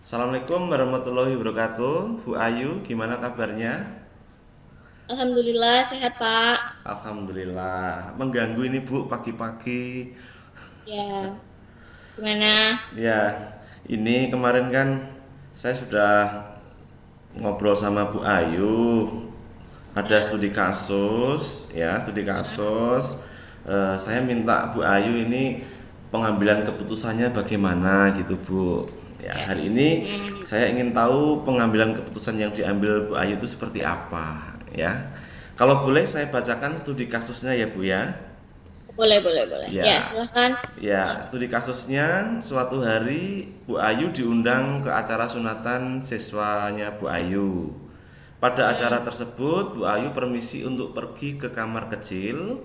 Assalamualaikum warahmatullahi wabarakatuh. Bu Ayu, gimana kabarnya? Alhamdulillah sehat Pak. Alhamdulillah. Mengganggu ini Bu pagi-pagi. Ya, gimana? Ya, ini kemarin kan saya sudah ngobrol sama Bu Ayu. Ada Nah, studi kasus, ya studi kasus. Saya minta Bu Ayu ini pengambilan keputusannya bagaimana gitu Bu. Ya ya. hari ini Hmm, saya ingin tahu pengambilan keputusan yang diambil Bu Ayu itu seperti apa ya. Kalau boleh saya bacakan studi kasusnya ya Bu ya. boleh, boleh, boleh. Ya, Ya, silakan. ya, studi kasusnya suatu hari Bu Ayu diundang ke acara sunatan siswanya Bu Ayu. Pada Hmm, acara tersebut, Bu Ayu permisi untuk pergi ke kamar kecil.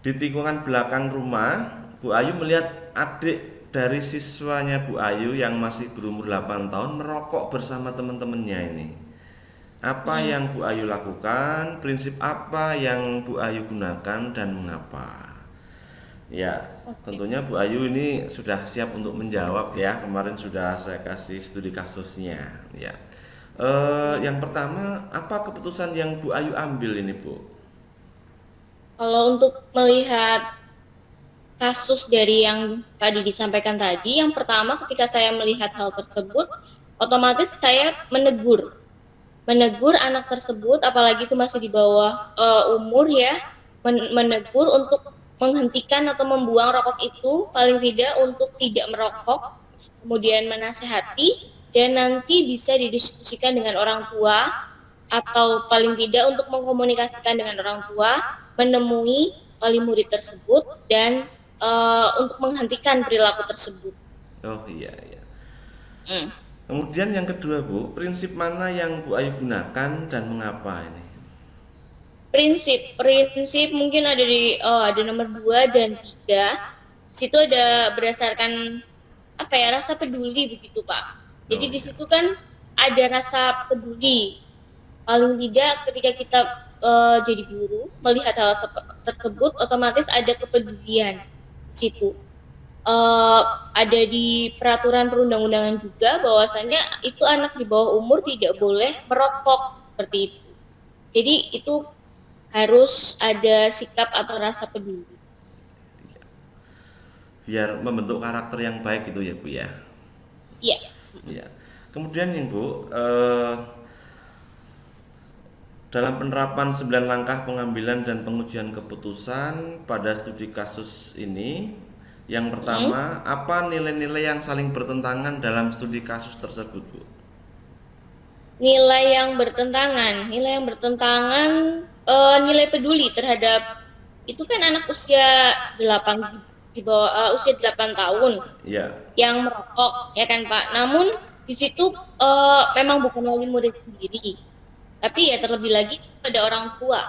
Di tikungan belakang rumah, Bu Ayu melihat adik dari siswanya Bu Ayu yang masih berumur 8 tahun merokok bersama teman-temannya ini. Apa hmm. yang Bu Ayu lakukan, prinsip apa yang Bu Ayu gunakan dan mengapa? Ya, Oke. tentunya Bu Ayu ini sudah siap untuk menjawab ya. Kemarin sudah saya kasih studi kasusnya. Ya, yang pertama, apa keputusan yang Bu Ayu ambil ini Bu? Kalau untuk melihat kasus dari yang tadi disampaikan tadi, yang pertama ketika saya melihat hal tersebut, otomatis saya menegur anak tersebut, apalagi itu masih di bawah umur ya, menegur untuk menghentikan atau membuang rokok itu, paling tidak untuk tidak merokok, kemudian menasehati, dan nanti bisa didiskusikan dengan orang tua, atau paling tidak untuk mengkomunikasikan dengan orang tua, menemui wali murid tersebut, dan untuk menghentikan perilaku tersebut. Oh iya iya. Hmm. Kemudian yang kedua Bu, prinsip mana yang Bu Ayu gunakan dan mengapa ini? Prinsip mungkin ada nomor 2 dan 3. Situ ada berdasarkan apa ya, rasa peduli begitu Pak. Jadi Oh di iya. situ kan ada rasa peduli. Paling tidak ketika kita jadi guru melihat hal tersebut, otomatis ada kepedulian di situ. Eh, ada di peraturan perundang-undangan juga bahwasanya itu anak di bawah umur tidak boleh merokok seperti itu. Jadi itu harus ada sikap atau rasa peduli. Biar membentuk karakter yang baik gitu ya Bu ya. Iya. Iya. Kemudian yang Bu, dalam penerapan 9 langkah pengambilan dan pengujian keputusan pada studi kasus ini, yang Mm. pertama, apa nilai-nilai yang saling bertentangan dalam studi kasus tersebut, Bu? Nilai yang bertentangan, nilai peduli terhadap itu kan anak usia 8, di bawah usia 8 tahun Ya, yang merokok ya kan Pak. Namun di situ memang bukan wali murid sendiri, tapi ya terlebih lagi pada orang tua,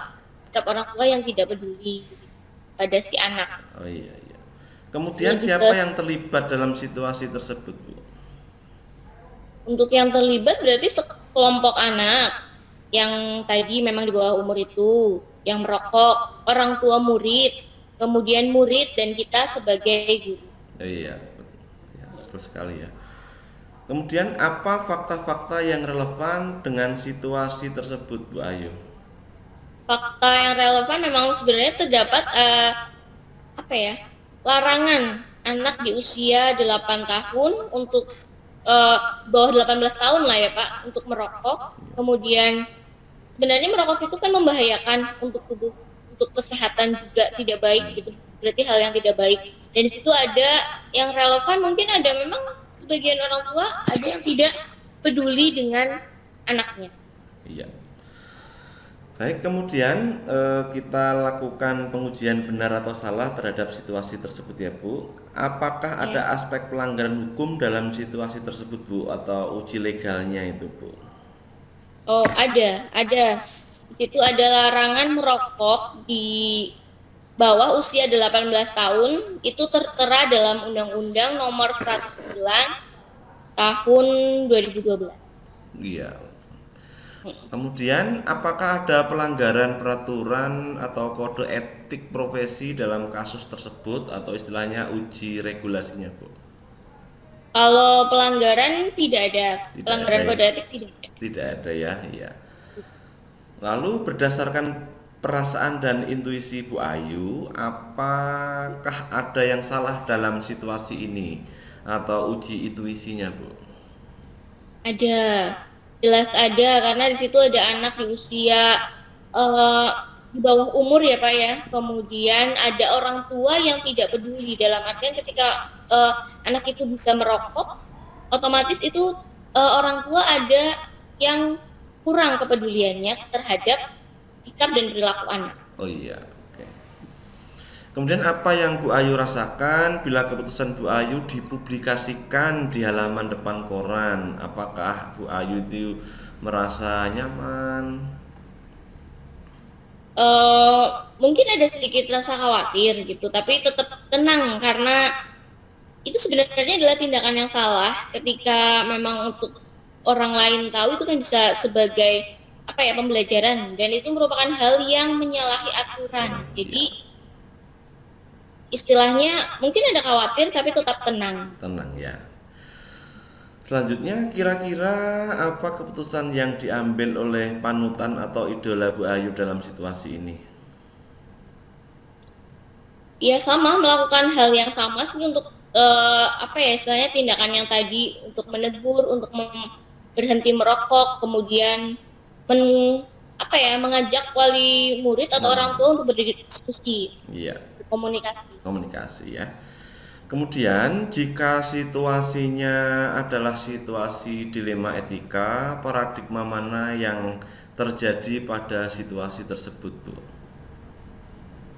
setiap orang tua yang tidak peduli pada si anak. oh iya iya. Kemudian Lebih ke siapa yang terlibat dalam situasi tersebut, Bu? Untuk yang terlibat berarti sekelompok anak yang tadi memang di bawah umur itu, yang merokok, orang tua murid, kemudian murid dan kita sebagai guru. Iya, ya, betul sekali ya. Kemudian apa fakta-fakta yang relevan dengan situasi tersebut, Bu Ayu? Fakta yang relevan memang sebenarnya terdapat apa ya? Larangan anak di usia 8 tahun untuk eh, bawah 18 tahun lah ya Pak untuk merokok. Kemudian sebenarnya merokok itu kan membahayakan untuk tubuh, untuk kesehatan juga tidak baik gitu. Berarti hal yang tidak baik. Dan di situ ada yang relevan, mungkin ada memang sebagian orang tua ada yang tidak peduli dengan anaknya. Iya. Baik, kemudian kita lakukan pengujian benar atau salah terhadap situasi tersebut ya Bu. Apakah Ya. ada aspek pelanggaran hukum dalam situasi tersebut Bu atau uji legalnya itu Bu? Oh, ada. Di situ ada larangan merokok di bawah usia 18 tahun, itu tertera dalam Undang-Undang Nomor 109 Tahun 2012. Iya. Kemudian apakah ada pelanggaran peraturan atau kode etik profesi dalam kasus tersebut atau istilahnya uji regulasinya Bu? Kalau pelanggaran tidak ada, Tidak ada pelanggaran ya? kode etik tidak ada. Tidak ada ya, iya. Lalu berdasarkan perasaan dan intuisi Bu Ayu, apakah ada yang salah dalam situasi ini atau uji intuisinya, Bu? Ada, jelas ada karena di situ ada anak di usia eh, di bawah umur ya Pak ya. Kemudian ada orang tua yang tidak peduli dalam artian ketika anak itu bisa merokok, otomatis itu orang tua ada yang kurang kepeduliannya terhadap sikap dan perilaku anak. Oh iya, oke. Kemudian apa yang Bu Ayu rasakan bila keputusan Bu Ayu dipublikasikan di halaman depan koran? Apakah Bu Ayu itu merasa nyaman? eh Mungkin ada sedikit rasa khawatir gitu, tapi tetap tenang karena itu sebenarnya adalah tindakan yang salah ketika memang untuk orang lain tahu itu kan bisa sebagai apa ya pembelajaran dan itu merupakan hal yang menyalahi aturan. Ya, Jadi istilahnya mungkin ada khawatir tapi tetap tenang. tenang ya. Selanjutnya, kira-kira apa keputusan yang diambil oleh panutan atau idola Bu Ayu dalam situasi ini? Ya sama melakukan hal yang sama sih untuk apa ya istilahnya tindakan yang tadi untuk menegur, untuk berhenti merokok, kemudian men, apa ya mengajak wali murid atau orang tua untuk berdiskusi, Iya, komunikasi. komunikasi ya. Kemudian, jika situasinya adalah situasi dilema etika, paradigma mana yang terjadi pada situasi tersebut, Bu?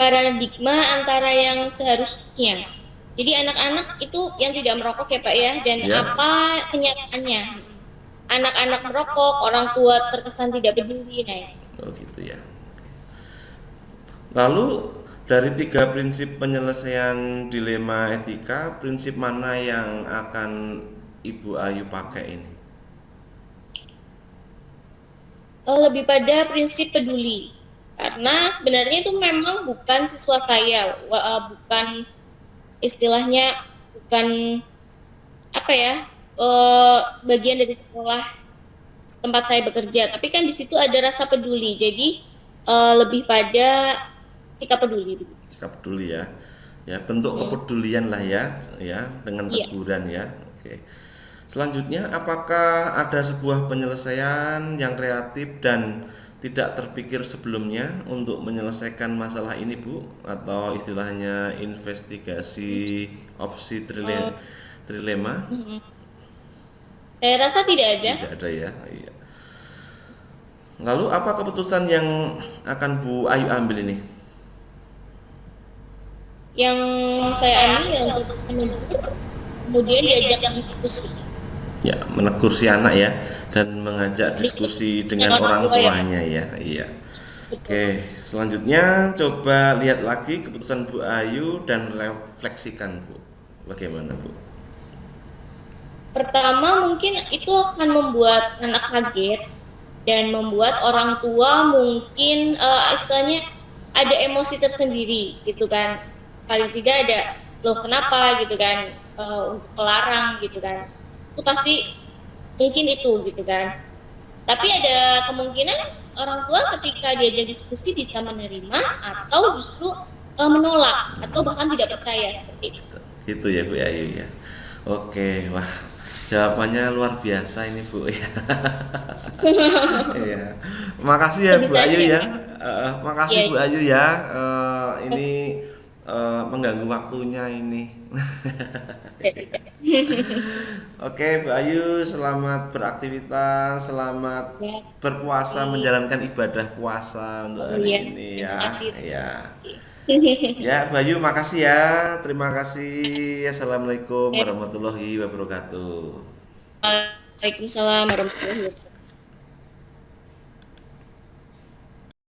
Paradigma antara yang seharusnya. Jadi anak-anak itu yang tidak merokok ya Pak ya, dan Ya, apa kenyataannya? Anak-anak merokok, orang tua terkesan tidak peduli. Nah, oh gitu ya. Lalu dari tiga prinsip penyelesaian dilema etika, prinsip mana yang akan Ibu Ayu pakai ini? lebih pada prinsip peduli. Karena sebenarnya itu memang bukan siswa saya, bukan istilahnya bukan apa ya bagian dari sekolah tempat saya bekerja. Tapi kan di situ ada rasa peduli. Jadi lebih pada sikap peduli. Sikap peduli ya. Ya, bentuk kepedulian lah ya, dengan Iya. teguran ya. Oke. Selanjutnya, apakah ada sebuah penyelesaian yang kreatif dan tidak terpikir sebelumnya untuk menyelesaikan masalah ini, Bu? Atau istilahnya investigasi opsi Eh, trilema? saya rasa tidak ada. Tidak ada ya. Iya. Lalu apa keputusan yang akan Bu Ayu ambil ini? Yang saya ambil yang untuk menegur, kemudian diajak diskusi. Ya, menegur si anak ya dan mengajak diskusi dengan orang tua ya. tuanya ya. Iya. Oke, selanjutnya coba lihat lagi keputusan Bu Ayu dan refleksikan, Bu. Bagaimana, Bu? Pertama mungkin itu akan membuat anak kaget dan membuat orang tua mungkin istilahnya ada emosi tersendiri gitu kan. Paling tidak ada loh kenapa gitu kan untuk melarang gitu kan. Itu pasti mungkin itu gitu kan. Tapi ada kemungkinan orang tua ketika diajak diskusi bisa menerima atau justru menolak atau bahkan tidak percaya seperti itu. Gitu ya, Bu Ayu ya. Oke, wah. Jawabannya luar biasa ini, Bu ya. Iya. Makasih ya Bu Ayu ya. Makasih Bu Ya, Ayu ya. Ini mengganggu waktunya ini. Oke, Bu Ayu, selamat beraktivitas, selamat ya, berpuasa, menjalankan ibadah puasa untuk oh hari iya, ini terima ya. kasih. Ya. Ya, Bu Ayu, makasih ya. Terima kasih. Assalamualaikum Ya, warahmatullahi wabarakatuh. Waalaikumsalam warahmatullahi wabarakatuh.